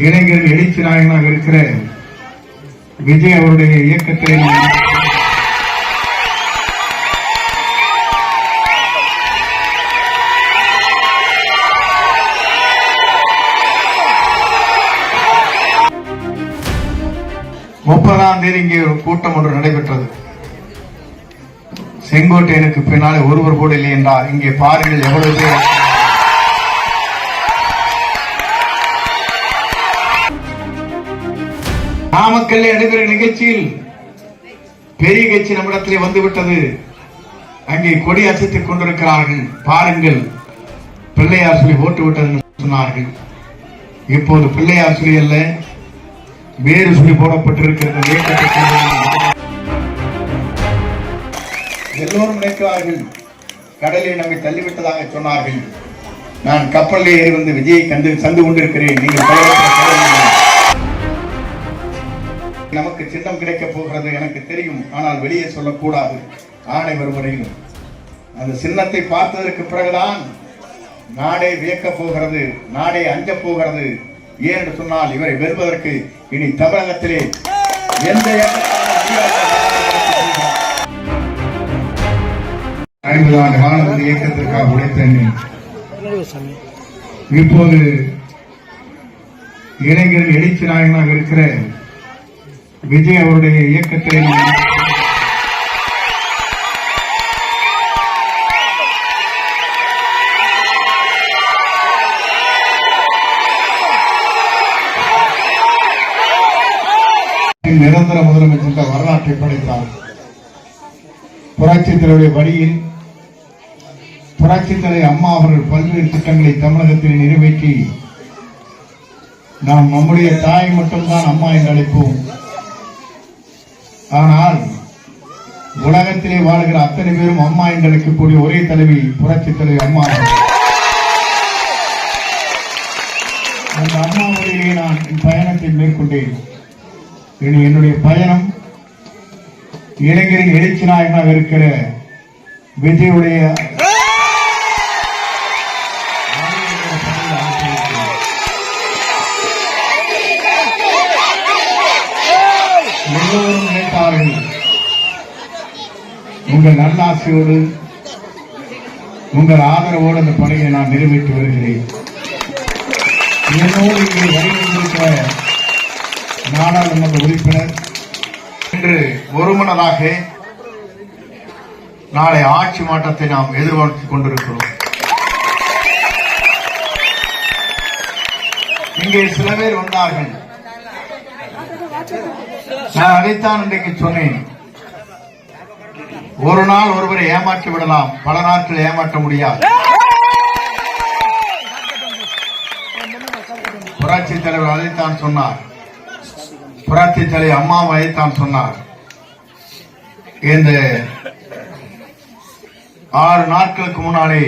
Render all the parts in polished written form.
இளைஞர் எழுச்சி நாயகனாக இருக்கிற விஜய் அவருடைய இயக்கத்தில் முப்பதாம் தேதி இங்கே ஒரு கூட்டம் ஒன்று நடைபெற்றது. செங்கோட்டையனுக்கு பின்னாலே ஒருவர் கூட இல்லை என்றார். இங்கே பாருங்கள் எவ்வளவு பேர். நாமக்கல்ல நடைபெறும் நிகழ்ச்சியில் பெரிய கட்சி நம்மிடத்திலே வந்துவிட்டது. அங்கே கொடி அசைத்துக் கொண்டிருக்கிறார்கள். பாருங்கள், பிள்ளையார் சொல்லி ஓட்டு விட்டது சொன்னார்கள். இப்போது பிள்ளையார் சொல்லி அல்ல, வேறு சொல்லி போடப்பட்டிருக்கிறது. எல்லோரும் நினைக்கிறார்கள் கடலை நம்மை தள்ளிவிட்டதாக சொன்னார்கள். நான் கப்பலில் ஏறி வந்து விஜயை சந்து கொண்டிருக்கிறேன். நீங்கள் நமக்கு சின்னம் கிடைக்கப் போகிறது எனக்கு தெரியும். ஆனால் வெளியே சொல்லக்கூடாது. ஆணை வரும் வரையிலும் அந்த சின்னத்தை பார்த்ததற்கு பிறகுதான் நாடே வியக்கப் போகிறது, நாடே அஞ்சப் போகிறது. ஏன் என்று சொன்னால் இவரை வெல்வதற்கு இனி தமிழகத்திலே எந்த 50 ஆண்டு காலம் இயக்கத்திற்காக உழைத்தேன். இப்போது இளைஞர் எழுச்சி நாயகனாக இருக்கிற விஜய் அவருடைய இயக்கத்தில் நிரந்தர முதலமைச்சர் வரலாற்றை படைத்தார். புரட்சித் தலைவருடைய வழியில் புரட்சித் தலைவர் அம்மா அவர்கள் பல்வேறு திட்டங்களை தமிழகத்தில் நிறைவேற்றி நாம் நம்முடைய தாயை மட்டும்தான் அம்மா என்று அழைப்போம். ஆனால் உலகத்திலே வாழ்கிற அத்தனை பேரும் அம்மா என்று அழைக்கக்கூடிய ஒரே தலைவி புரட்சித் தலைவர் அம்மா. அந்த அம்மாவுடைய நான் என் பயணத்தை மேற்கொண்டேன். இனி என்னுடைய பயணம் இளைஞரின் எழுச்சி நாயகனாக இருக்கிற விஜயுடைய எல்லோரும் நினைத்தார்கள். உங்கள் நல்லாசையோடு உங்கள் ஆதரவோடு அந்த பணியை நான் நிறைவேற்றி வருகிறேன். என்னோடு இங்கே வருகின்ற நாடாளுமன்ற உறுப்பினர் இன்று ஒருமனதாக நாளை ஆட்சி மாற்றத்தை நாம் எதிர்பார்த்துக் கொண்டிருக்கிறோம். இங்கே சில பேர் வந்தார்கள். நான் அதைத்தான் இன்றைக்கு சொன்னேன். ஒரு நாள் ஒருவரை ஏமாற்றி விடலாம், பல நாட்கள் ஏமாற்ற முடியாது. புரட்சித் தலைவர் அதைத்தான் சொன்னார். புரட்சித் தலைவர் அம்மாவும் அதைத்தான் சொன்னார். இந்த 6 நாட்களுக்கு முன்னாலே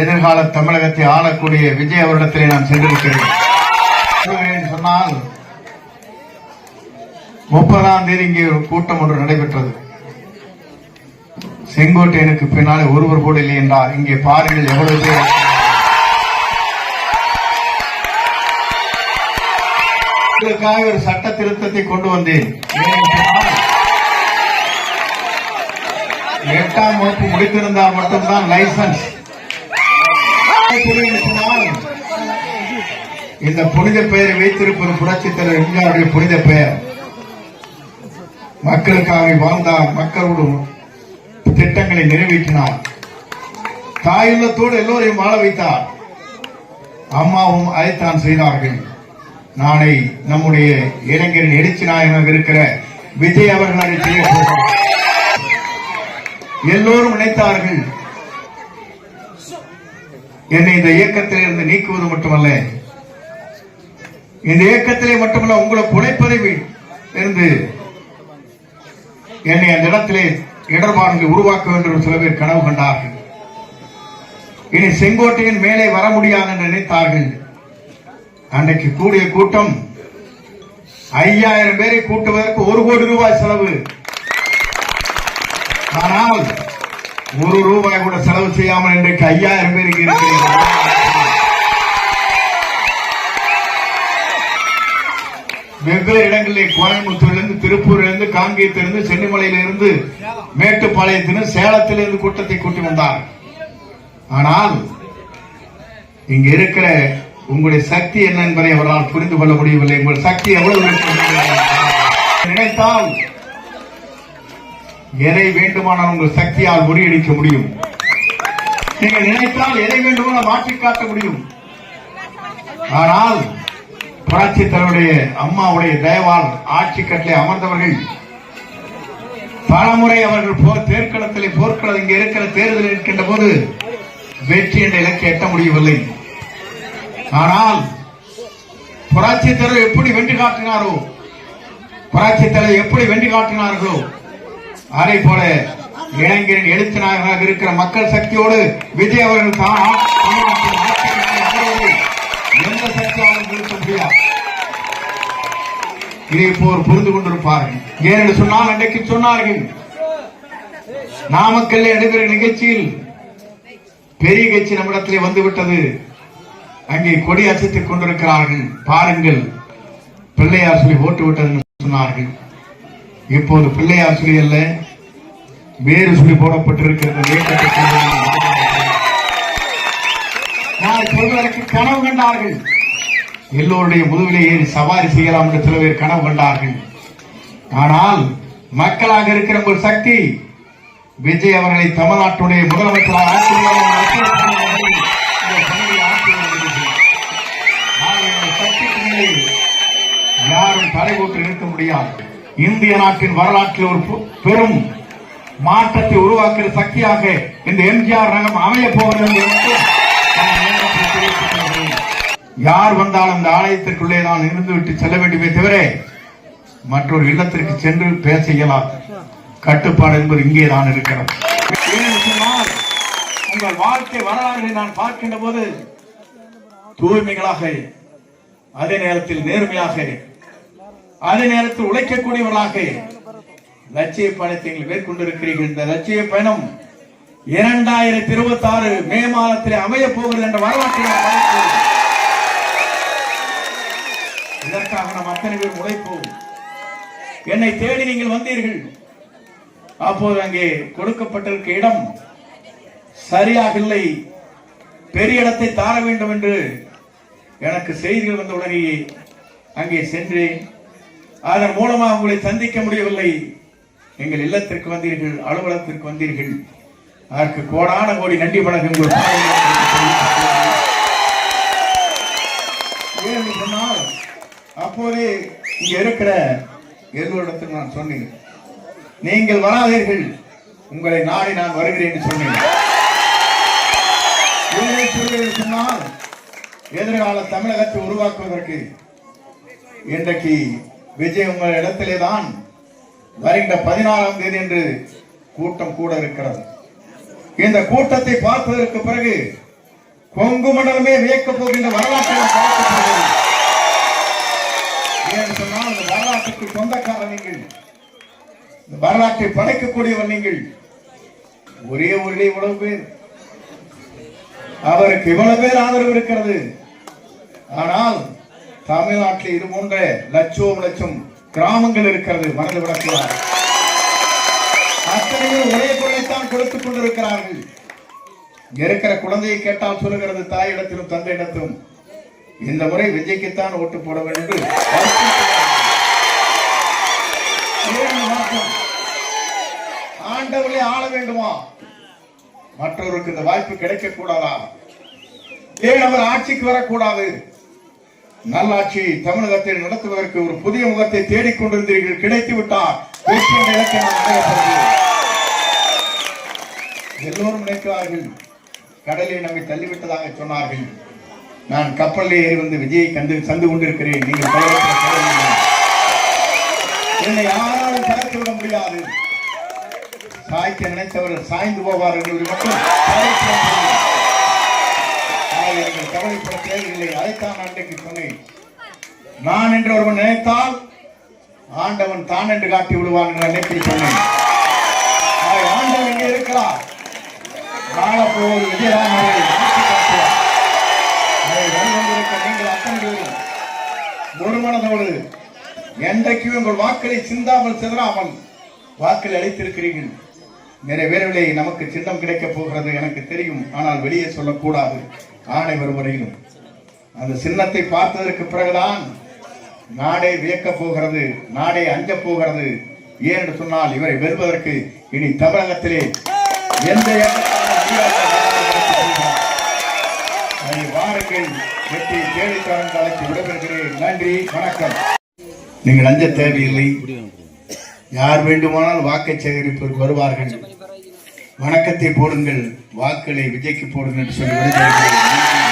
எதிர்கால தமிழகத்தை ஆளக்கூடிய விஜய் அவரிடத்திலே நான் சென்றிருக்கிறேன். சொன்னால் 30ஆம் தேதி இங்கே ஒரு கூட்டம் ஒன்று நடைபெற்றது. செங்கோட்டையனுக்கு பின்னாலே ஒருவர் கூட இல்லை என்றார். இங்கே பாருங்கள் எவ்வளவு பேர். ஒரு சட்ட திருத்தத்தை கொண்டு வந்தேன். 8ஆம் வகுப்பு முடித்திருந்தால் மட்டும்தான் லைசன்ஸ். இந்த புனித பெயரை வைத்திருப்பது புரட்சித் தலைவர் எம்ஜிஆருடைய புனித பெயர். மக்களுக்காக வாழ்ந்தார், மக்களோடு திட்டங்களை நிறைவேற்றினார், தாயுள்ளத்தோடு எல்லோரையும் வாழ வைத்தார். அம்மாவும் அதைத்தான் செய்தார்கள். நாளை நம்முடைய இளைஞரின் எழுச்சி நாயகனாக இருக்கிற விஜய் அவர்கள் அதை செய்ய போகிறார். எல்லோரும் நினைத்தார்கள் என்னை இந்த இயக்கத்தில் இருந்து நீக்குவது மட்டுமல்ல, இந்த இயக்கத்திலே மட்டுமல்ல உங்களுக்கு உழைப்பதை இருந்து என்னை அந்த இடத்திலே இடர்பாடுகளை உருவாக்க வேண்டும் என்று சில பேர் கனவு கண்டார்கள். இனி செங்கோட்டையின் மேலே வர முடியாது என்று நினைத்தார்கள். அன்றைக்கு கூடிய கூட்டம் 5000 பேரை கூட்டுவதற்கு 1 கோடி ரூபாய் செலவு. ஆனால் 1 ரூபாய் கூட செலவு செய்யாமல் இன்றைக்கு 5000 பேருக்கு இருக்கிறீர்கள். வெவ்வேறு இடங்களில் கோயம்புத்தூரிலிருந்து, திருப்பூரிலிருந்து, காங்கேயத்திலிருந்து, சென்னிமலையிலிருந்து, மேட்டுப்பாளையத்திலிருந்து, சேலத்திலிருந்து கூட்டத்தை கூட்டி வந்தார். ஆனால் இங்க இருக்கிற உங்களுடைய சக்தி என்ன என்பதை அவரால் புரிந்து கொள்ள முடியவில்லை. உங்கள் சக்தி எவ்வளவு நினைத்தால் எதை வேண்டுமானால் உங்கள் சக்தியால் முறியடிக்க முடியும். நீங்கள் நினைத்தால் எதை வேண்டுமானால் மாற்றி காட்ட முடியும். ஆனால் புரட்சி தலைவருடைய அம்மாவுடைய தயவால் ஆட்சி கட்டளை அமர்ந்தவர்கள் பலமுறை அவர்கள் தேர்தலில் இங்க இருக்கிற தேர்தலில் இருக்கின்ற போது வெற்றி என்ற இலக்கை எட்ட முடியவில்லை. ஆனால் புரட்சி தலைவர் எப்படி வென்று காட்டினாரோ, புரட்சி தலைவர் எப்படி வென்று காட்டினார்களோ அதே போல இளைஞரின் எழுத்தினாராக இருக்கிற மக்கள் சக்தியோடு விஜய் அவர்கள் தான் எந்த சக்தியாலும் நிறுத்த முடியாது. இதை போர் புரிந்து கொண்டிருப்பார்கள். ஏனென்று சொன்னால் அன்றைக்கு சொன்னார்கள், நாமக்கல்ல நடைபெறும் நிகழ்ச்சியில் பெரிய கட்சி நம்மிடத்திலே வந்துவிட்டது, அங்கே கொடி அசைத்துக் கொண்டிருக்கிறார்கள், பாருங்கள் பிள்ளையார் சொல்லி ஓட்டு விட்டது சொன்னார்கள். இப்போது பிள்ளையார் சொல்லி அல்ல, வேறு சொல்லி போடப்பட்டிருக்கிறது. சொல்வதற்கு கனவு கண்டார்கள். எல்லோருடைய முதுகிலே ஏறி சவாரி செய்யலாம் என்று சில பேர் கனவு கண்டார்கள். ஆனால் மக்களாக இருக்கிற ஒரு சக்தி விஜய் அவர்களை தமிழ்நாட்டுடைய முதலமைச்சராக யாரும் தடைபோட்டு நிறுத்த முடியாது. இந்திய நாட்டின் வரலாற்றில் ஒரு பெரும் மாற்றத்தை உருவாக்குகிற சக்தியாக இந்த எம்ஜிஆர் ரகம் அமைய போகிறது. யார் வந்தாலும் அந்த ஆலயத்திற்குள்ளே நான் இருந்துவிட்டு செல்ல வேண்டுமே தவிர மற்றொரு இல்லத்திற்கு சென்று பேச இயலாது. கட்டுப்பாடு என்பது இங்கே தான் இருக்கிறது. உங்கள் வாழ்க்கை வரலாறுகளை நான் பார்க்கின்ற போது தூய்மைகளாக, அதே நேரத்தில் நேர்மையாக, அதே நேரத்தில் உழைக்கக்கூடியவர்களாக லட்சிய பயணத்தை மேற்கொண்டிருக்கிறீர்கள். இந்த லட்சிய பயணம் 2026 மே மாதத்தில் அமைய போகிறது என்ற வரலாற்றை இதற்காக நாம் அத்தனை பேர் உழைப்போம். என்னை தேடி நீங்கள் வந்தீர்கள். அப்போது அங்கே கொடுக்கப்பட்டிருக்க இடம் சரியாக இல்லை, பெரிய இடத்தை தார வேண்டும் என்று எனக்கு செய்திகள் வந்த உடனேயே அங்கே சென்றேன். அதன் மூலமாக உங்களை சந்திக்க முடியவில்லை. எங்கள் இல்லத்திற்கு வந்தீர்கள், அலுவலகத்திற்கு வந்தீர்கள். அதற்கு கோடான கோடி நன்றி வணக்கம் சொன்னால் அப்போதே இங்க இருக்கிற எல்லோரிடத்தில் நான் சொன்னேன், நீங்கள் வராதீர்கள், உங்களை நாடி நான் வருகிறேன் என்று சொன்னேன். சொன்னால் எதிர்கால தமிழகத்தை உருவாக்குவதற்கு இன்றைக்கு விஜய் உங்கள் இடத்திலே தான் வருகின்ற 16ஆம் தேதி என்று கூட்டம் கூட இருக்கிறது. இந்த கூட்டத்தை பார்ப்பதற்கு பிறகு கொங்கு மண்டலமே வியக்கப் போகின்ற வரலாற்றை சொன்னால் இந்த வரலாற்றுக்கு சொந்தக்காரர் நீங்கள், இந்த வரலாற்றை படைக்கக்கூடியவர் நீங்கள். ஒரே ஒரு இவ்வளவு பேர், அவருக்கு இவ்வளவு பேர் ஆதரவு இருக்கிறது. ஆனால் தமிழ்நாட்டில் இது போன்ற லட்சம் கிராமங்கள் இருக்கிறது. மனது விடக்கூடாது. அத்தனை ஒரே பொருளைத்தான் கொடுத்துக் கொண்டிருக்கிறார்கள். இருக்கிற குழந்தையை கேட்டால் சொல்லுகிறது தாயிடத்திலும் தந்தையிடத்திலும் இந்த முறை விஜய்க்குத்தான் ஓட்டு போட வேண்டும். ஆண்டவர்களே ஆள வேண்டுமா? மற்றவருக்கு இந்த வாய்ப்பு கிடைக்க கூடாதா? ஏன் அவர் ஆட்சிக்கு வரக்கூடாது? நல்லாட்சி தமிழகத்தில் நடத்துவதற்கு ஒரு புதிய முகத்தை தேடிக்கொண்டிருந்தீர்கள், கிடைத்து விட்டார். எல்லோரும் நினைக்கிறார்கள் கடலில் நம்மை தள்ளிவிட்டதாக சொன்னார்கள். நான் கப்பலில் ஏறி வந்து விஜயை சந்து கொண்டிருக்கிறேன். நீங்கள் என்னை யாராலும் சாய்த்து விட முடியாது. சாய்க்க நினைத்தவர்கள் சாய்ந்து போவார்கள் என்று மட்டும் கவலைப்பட தேவையில்லை. அதைத்தான் அன்றைக்கு சொன்னேன். நான் என்று ஒருவன் நினைத்தால் ஆண்டவன் தான் என்று காட்டி விடுவான் என்று அன்றைக்கு சொன்னேன். ஆண்டவன் இங்கே இருக்கிறார். காலப்போது விஜயராமனை நீங்கள் அத்தனை ஒரு மனதோடு என்றைக்கும் உங்கள் வாக்களை சிந்தாமல் சிதறாமல் வாக்களை அளித்திருக்கிறீர்கள். நிறைவேறவில்லை. நமக்கு சின்னம் கிடைக்கப் போகிறது எனக்கு தெரியும், ஆனால் வெளியே சொல்லக்கூடாது. ஆணை வரும் வரையிலும் அந்த சின்னத்தை பார்த்ததற்கு பிறகுதான் நாடே வியக்கப் போகிறது, நாடே அஞ்சப் போகிறது. ஏன் என்று சொன்னால் இவரை வெல்வதற்கு இனி தமிழகத்திலே எந்த வாருங்கள் வெற்றி தேடி தொடர்ந்து அழைத்து விடைபெறுகிறேன். நன்றி, வணக்கம். நீங்கள் அஞ்ச தேவையில்லை. யார் வேண்டுமானால் வாக்கை சேகரிப்பதற்கு வருவார்கள். வணக்கத்தை போடுங்கள், வாக்களை விஜய்க்கு போடுங்கள் என்று சொல்லி விடைபெறுகிறேன்.